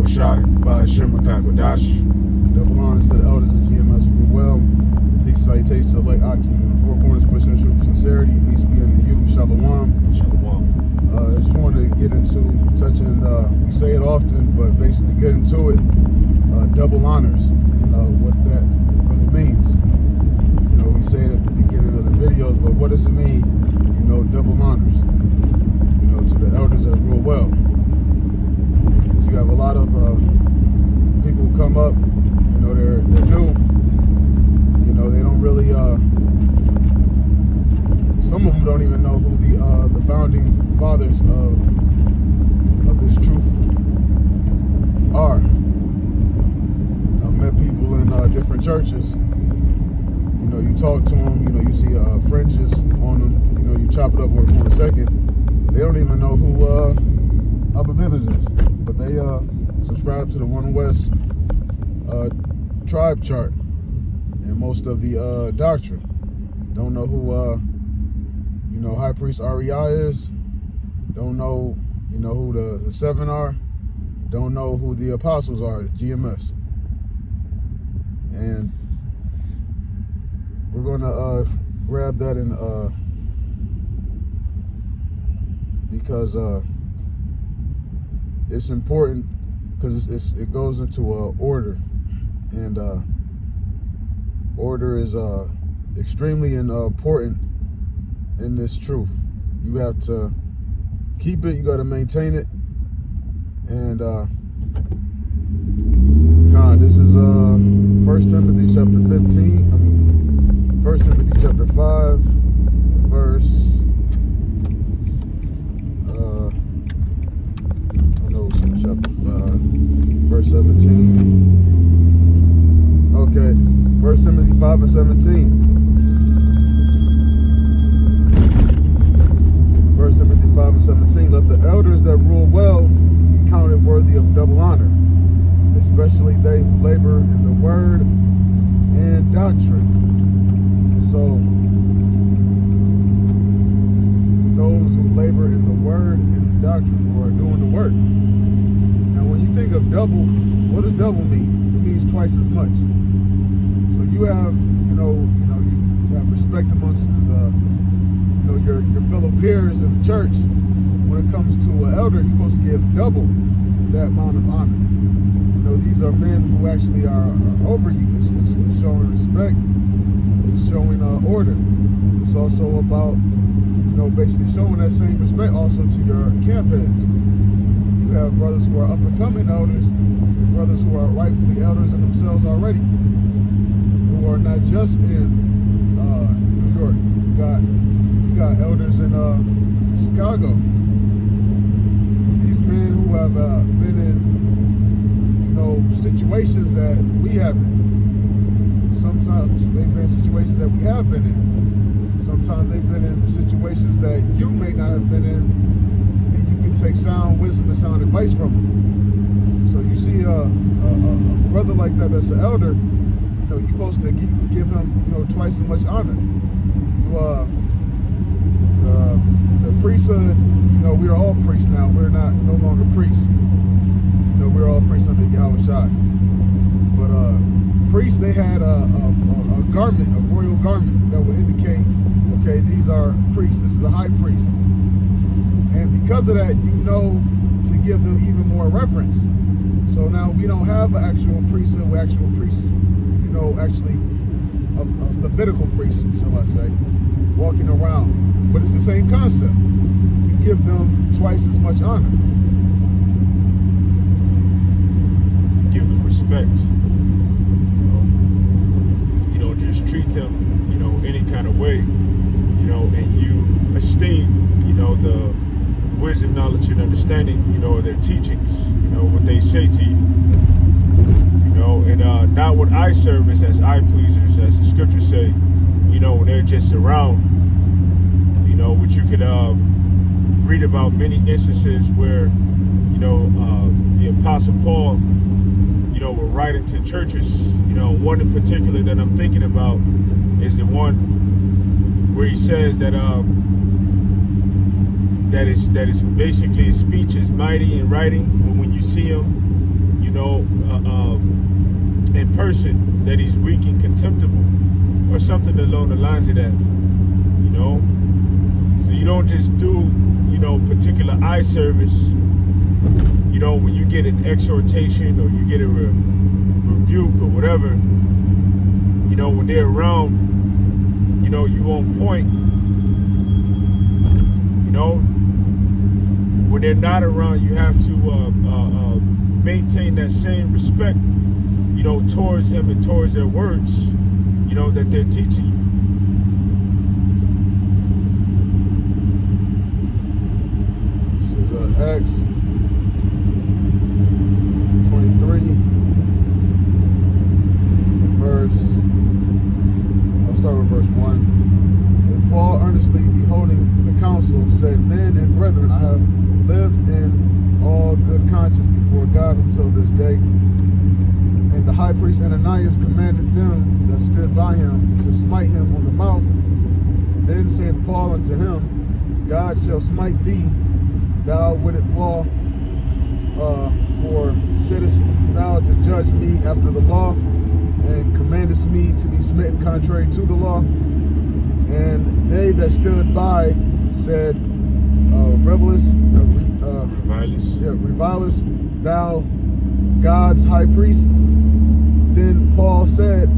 Shai by Shemakakwadash. Double honors to the elders of GMS well. Peace, salutations to the late Aki in the four corners, pushing the truth with sincerity. Peace be unto you. Shalom. Shalom. I just wanted to get into touching, we say it often, but basically get into it, double honors and what that really means. You know, we say it at the beginning of the videos, but what does it mean, you know, double honors, you know, to the elders that rule well. Because you have a lot of people come up, you know, they're new, you know, they don't really, some of them don't even know who the founding fathers of this truth are. I've met people in different churches. You know, you talk to them. You know, you see fringes on them. You know, you chop it up with them for a second. They don't even know who Abba Bivens is, but they subscribe to the One West tribe chart and most of the doctrine. Don't know who you know, High Priest REI is. Don't know, you know, who the seven are. Don't know who the apostles are, GMS. And we're gonna grab that in because it's important, because it goes into order, and order is extremely important in this truth. You have to keep it, you got to maintain it, and this is 1 Timothy chapter 15, 1 Timothy chapter 5, verse, I know it's in chapter 5, verse 17. Okay, 1 Timothy 5 and 17. 1 Timothy 5 and 17, let the elders that rule well be counted worthy of double honor, especially they who labor in the word and doctrine. And so, those who labor in the word and in doctrine, who are doing the work. Now, when you think of double, what does double mean? It means twice as much. So you have, you have respect amongst your fellow peers in the church. When it comes to an elder, you're supposed to give double that amount of honor. You know, these are men who actually are over you. It's showing respect. It's showing order. It's also about, you know, basically showing that same respect also to your camp heads. You have brothers who are up and coming elders, and brothers who are rightfully elders in themselves already, who are not just in New York. You got elders in Chicago. These men who have been in, you know, situations that we haven't. Sometimes they've been in situations that we have been in. Sometimes they've been in situations that you may not have been in, and you can take sound wisdom and sound advice from them. So you see a brother like that that's an elder, you know, you're supposed to give him, you know, twice as much honor. The priesthood, you know, we're all priests now. We're no longer priests. You know, we're all priests under Yahweh Shai. But priests, they had a garment, a royal garment that would indicate, okay, these are priests. This is a high priest. And because of that, you know, to give them even more reverence. So now we don't have an actual priesthood with actual priests, you know, actually a Levitical priest, shall I say, walking around. But it's the same concept. You give them twice as much honor. Give them respect. You don't just treat them, you know, any kind of way, you know, and you esteem, you know, the wisdom, knowledge, and understanding, you know, of their teachings, you know, what they say to you. You know, and not with eye service as eye pleasers, as the scriptures say, you know, when they're just around. You know, which you could read about many instances where, you know, the Apostle Paul, you know, will write into churches. You know, one in particular that I'm thinking about is the one where he says that that is basically his speech is mighty in writing, but when you see him, in person, that he's weak and contemptible, or something along the lines of that. So you don't just do, particular eye service, when you get an exhortation or you get a rebuke or whatever, when they're around, you on point, when they're not around, you have to maintain that same respect, towards them and towards their words, that they're teaching you. This is Acts 23, I'll start with verse 1. And Paul, earnestly beholding the council, said, Men and brethren, I have lived in all good conscience before God until this day. And the high priest Ananias commanded them that stood by him to smite him on the mouth. Then saith Paul unto him, God shall smite thee, thou with it law, for sittest thou to judge me after the law, and commandest me to be smitten contrary to the law. And they that stood by said, revilest thou God's high priest? Then Paul said,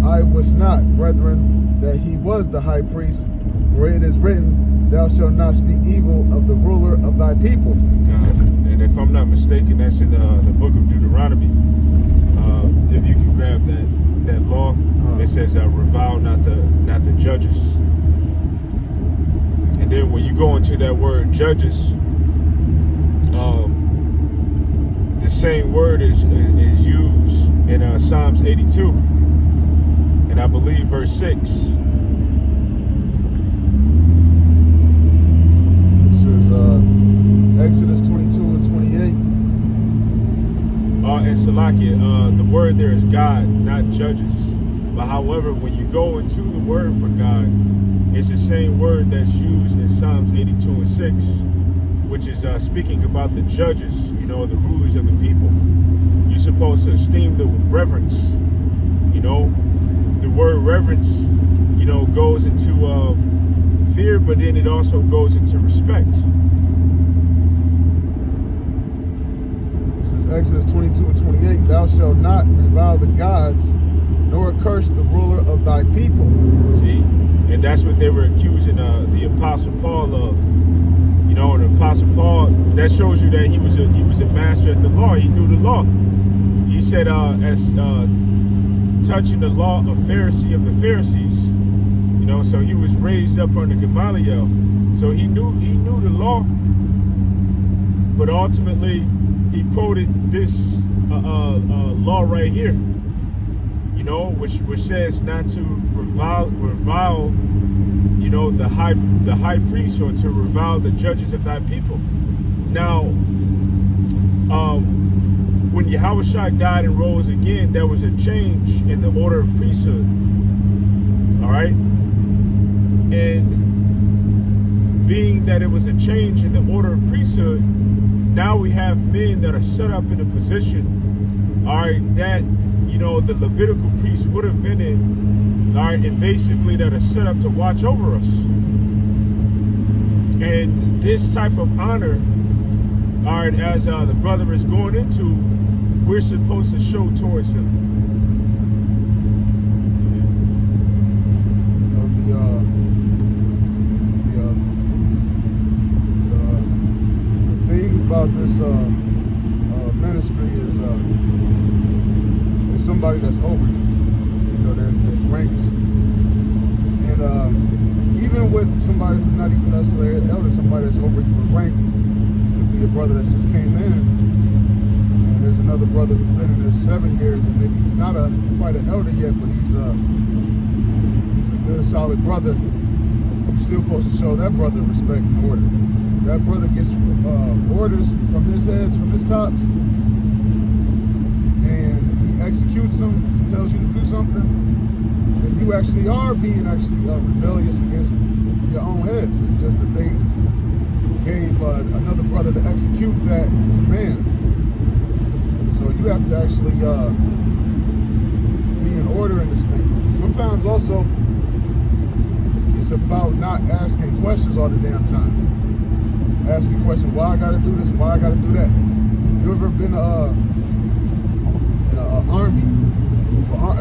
I was not, brethren, that he was the high priest, for it is written, Thou shalt not speak evil of the ruler of thy people. God. And if I'm not mistaken, that's in the book of Deuteronomy. If you can grab that law, it says, revile not the judges. And then when you go into that word judges, the same word is used in Psalms 82, and I believe verse 6. This is Exodus 22 and 28. And Salakia, the word there is God, not judges. But however, when you go into the word for God, it's the same word that's used in Psalms 82 and 6, which is speaking about the judges, the rulers of the people. You're supposed to esteem them with reverence. The word reverence, goes into fear, but then it also goes into respect. This is Exodus 22 and 28. Thou shalt not revile the gods, nor curse the ruler of thy people. See? And that's what they were accusing the Apostle Paul of. And the Apostle Paul, that shows you that he was a master at the law. He knew the law. He said, as touching the law, a Pharisee of the Pharisees. So he was raised up under Gamaliel. So he knew the law. But ultimately, he quoted this law right here. Which says not to revile, the high priest, or to revile the judges of thy people. Now, when Yahushua died and rose again, there was a change in the order of priesthood. All right, and being that it was a change in the order of priesthood, now we have men that are set up in a position, all right, that the Levitical priests would have been in, all right, and basically that are set up to watch over us. And this type of honor, all right, as the brother is going into, we're supposed to show towards him. The thing about this ministry is there's somebody that's over you. There's ranks, and even with somebody who's not even necessarily an elder, somebody that's over you in rank, you could be a brother that just came in, and there's another brother who's been in this 7 years, and maybe he's not quite an elder yet, but he's a good, solid brother. You're still supposed to show that brother respect and order. That brother gets orders from his heads, from his tops, and he executes them. He tells you to do something, then you actually are being rebellious against your own heads. It's just that they gave another brother to execute that command. So you have to actually be in order in this thing. Sometimes also it's about not asking questions all the damn time. Asking questions, why I gotta do this, why I gotta do that. You ever been in an army?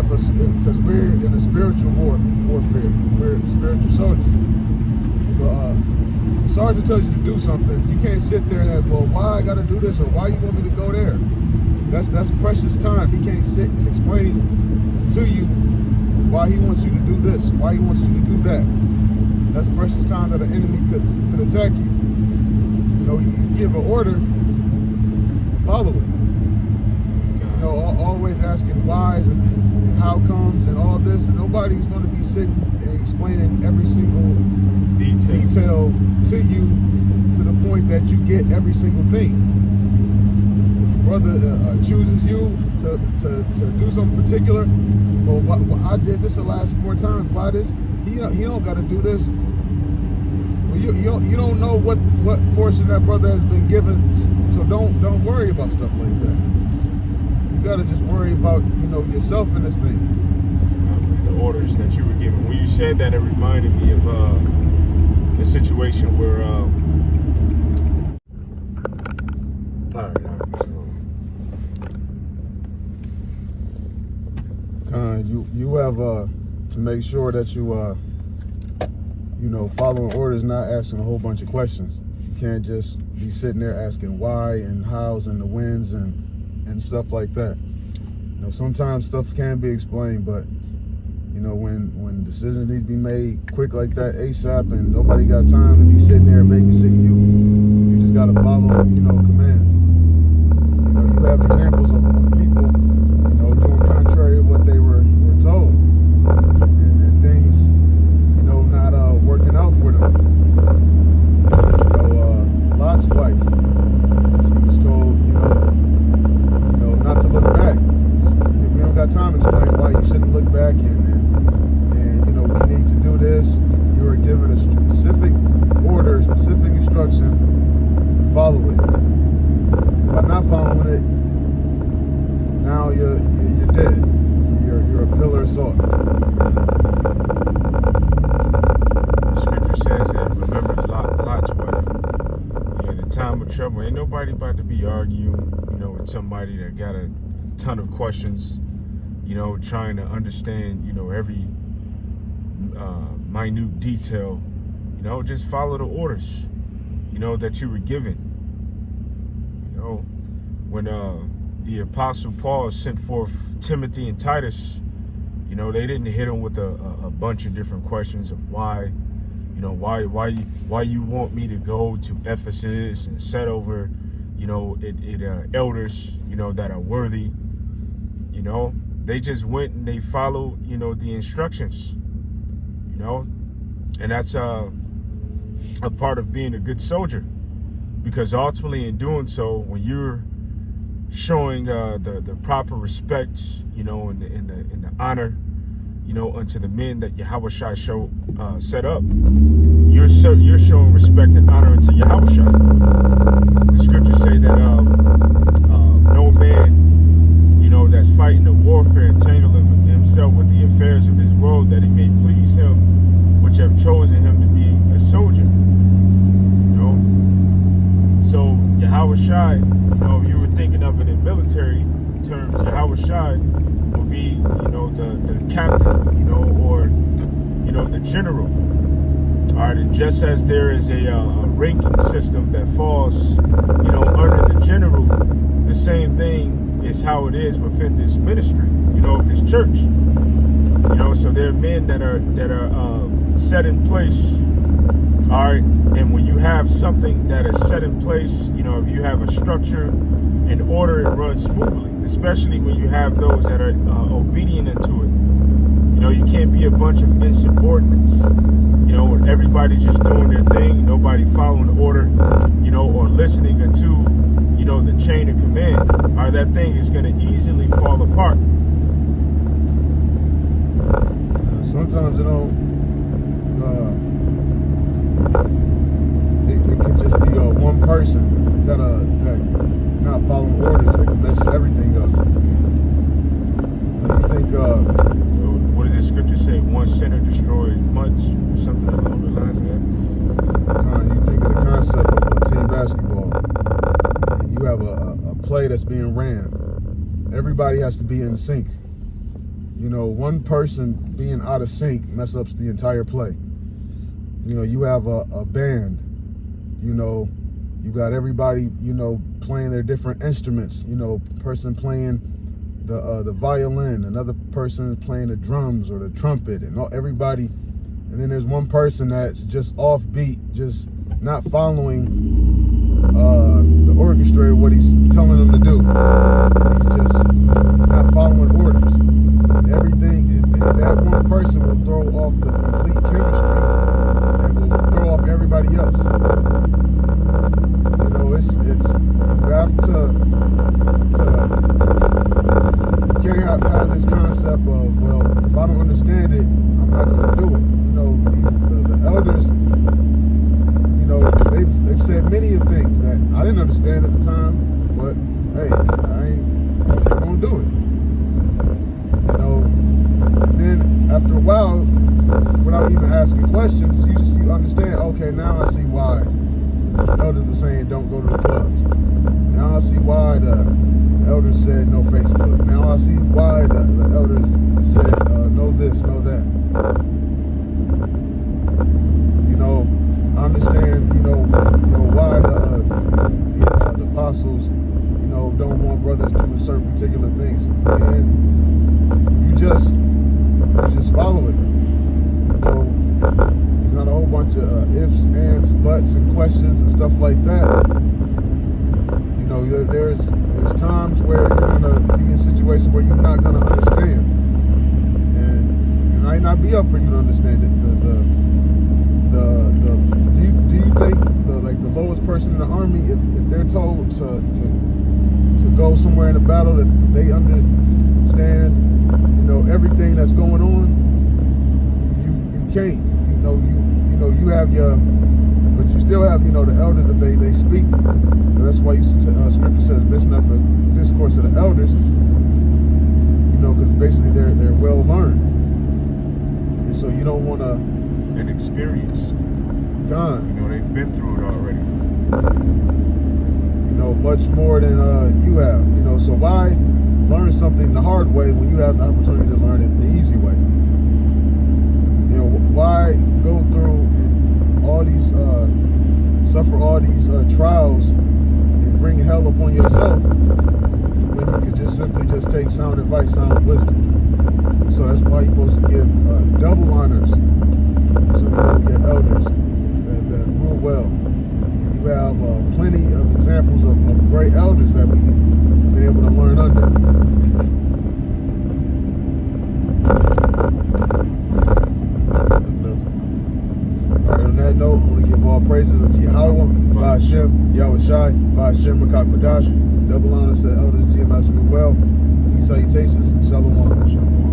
Because we're in a spiritual warfare. We're spiritual soldiers. If a sergeant tells you to do something, you can't sit there and ask, well, why I gotta do this, or why you want me to go there? That's precious time. He can't sit and explain to you why he wants you to do this, why he wants you to do that. That's precious time that an enemy could attack you. You know, you give an order, follow it. You know, always asking whys and how comes and all this, and nobody's going to be sitting and explaining every single detail to you to the point that you get every single thing. If a brother chooses you to do something particular, well, I did this the last 4 times. Why this? He don't got to do this. Well, you don't know what portion that brother has been given, so don't worry about stuff like that. You got to just worry about, you know, yourself in this thing. The orders that you were given. When you said that, it reminded me of the situation where you have to make sure that you know, following orders, not asking a whole bunch of questions. You can't just be sitting there asking why and hows and the whens and stuff like that. You know, sometimes stuff can be explained, but you know, when decisions need to be made quick like that, ASAP, and nobody got time to be sitting there babysitting you, you just gotta follow, you know, commands. You know, you have examples of people, you know, doing contrary to what they were told, and things, you know, not working out for them. You know, Lot's wife, she was told, you know, not to look back. We don't got time to explain why you shouldn't look back, and you know, we need to do this. You were given a specific order, specific instruction. Follow it. And by not following it, now you're dead. You're a pillar of salt. Scripture says that remember Lot's wife. In a time of trouble, ain't nobody about to be arguing, you know, with somebody that got a ton of questions, you know, trying to understand, you know, every minute detail. You know, just follow the orders, you know, that you were given. You know, when the Apostle Paul sent forth Timothy and Titus, you know, they didn't hit him with a bunch of different questions of why, you know, why you want me to go to Ephesus and set over, you know, elders, you know, that are worthy. You know, they just went and they followed, you know, the instructions, you know, and that's a part of being a good soldier, because ultimately in doing so, when you're showing the proper respect, you know, and the honor, you know, unto the men that Yahushua set up, you're showing respect and honor unto Yahushua. The scriptures say that no man, you know, that's fighting the warfare entangling himself with the affairs of this world, that he may please him, which have chosen him to be a soldier. You know, so Yahushua, you know, if you were thinking of it in military terms, Yahushua would be, you know, the captain, you know, or, you know, the general. All right, and just as there is a ranking system that falls, you know, under the general, the same thing is how it is within this ministry, you know, of this church. You know, so there are men that are set in place. All right, and when you have something that is set in place, you know, if you have a structure and order, it runs smoothly. Especially when you have those that are obedient into it. You know, you can't be a bunch of insubordinates. You know, when everybody just doing their thing, nobody following the order, you know, or listening into, you know, the chain of command. Or that thing is going to easily fall apart. Sometimes, you know, it can just be one person that not following orders, it can mess everything up. You think, what does the scripture say? One sinner destroys much, or something along the lines of that? you think of the concept of team basketball, and you have a play that's being ran. Everybody has to be in sync. You know, one person being out of sync mess ups the entire play. You know, you have a band, you know, you got everybody, you know, playing their different instruments, you know, person playing the violin, another person playing the drums or the trumpet, and everybody, and then there's one person that's just offbeat, just not following the orchestrator, what he's telling them to do. And he's just not following orders. Everything, that one person will throw off the complete chemistry and will throw off everybody else. You know, it's you have to you can't have this concept of, well, if I don't understand it, I'm not going to do it. You know, the elders, you know, they've said many of things that I didn't understand at the time, but hey, I won't do it. You know, and then after a while, without even asking questions, you understand, okay, now I see why the elders were saying don't go to the clubs. Now I see why the elders said no Facebook. Now I see why the elders said no this, no that. You know, I understand, you know why the apostles, you know, don't want brothers doing certain particular things. And you just follow it. You know, it's not a whole bunch of ifs, ands, buts, and questions and stuff like that. You know, there's times where you're gonna be in situations where you're not gonna understand, and it might not be up for you to understand it. Do you think the lowest person in the army, if they're told to go somewhere in a battle, that they understand, you know, everything that's going on? You can't. You know you have your, but you still have, you know, the elders that they speak. That's why scripture says mention up the discourse of the elders. You know, because basically they're well learned, and so you don't want to. And experienced. God. You know, they've been through it already. You know, much more than you have. You know, so why learn something the hard way when you have the opportunity to learn it the easy way? You know, why go through and all these suffer all these trials and bring hell upon yourself when you could just simply just take sound advice, sound wisdom? So that's why you're supposed to give double honors to your elders that rule well. And you have plenty of examples of great elders that we've been able to learn under. Alright, on that note, I want to give all praises unto Yahweh, Ba'ashem, Yahweh Shai, Ba'ashem, Rakak Padash, double honors to the elders, GMS, rule well. Peace, salutations, and shalom.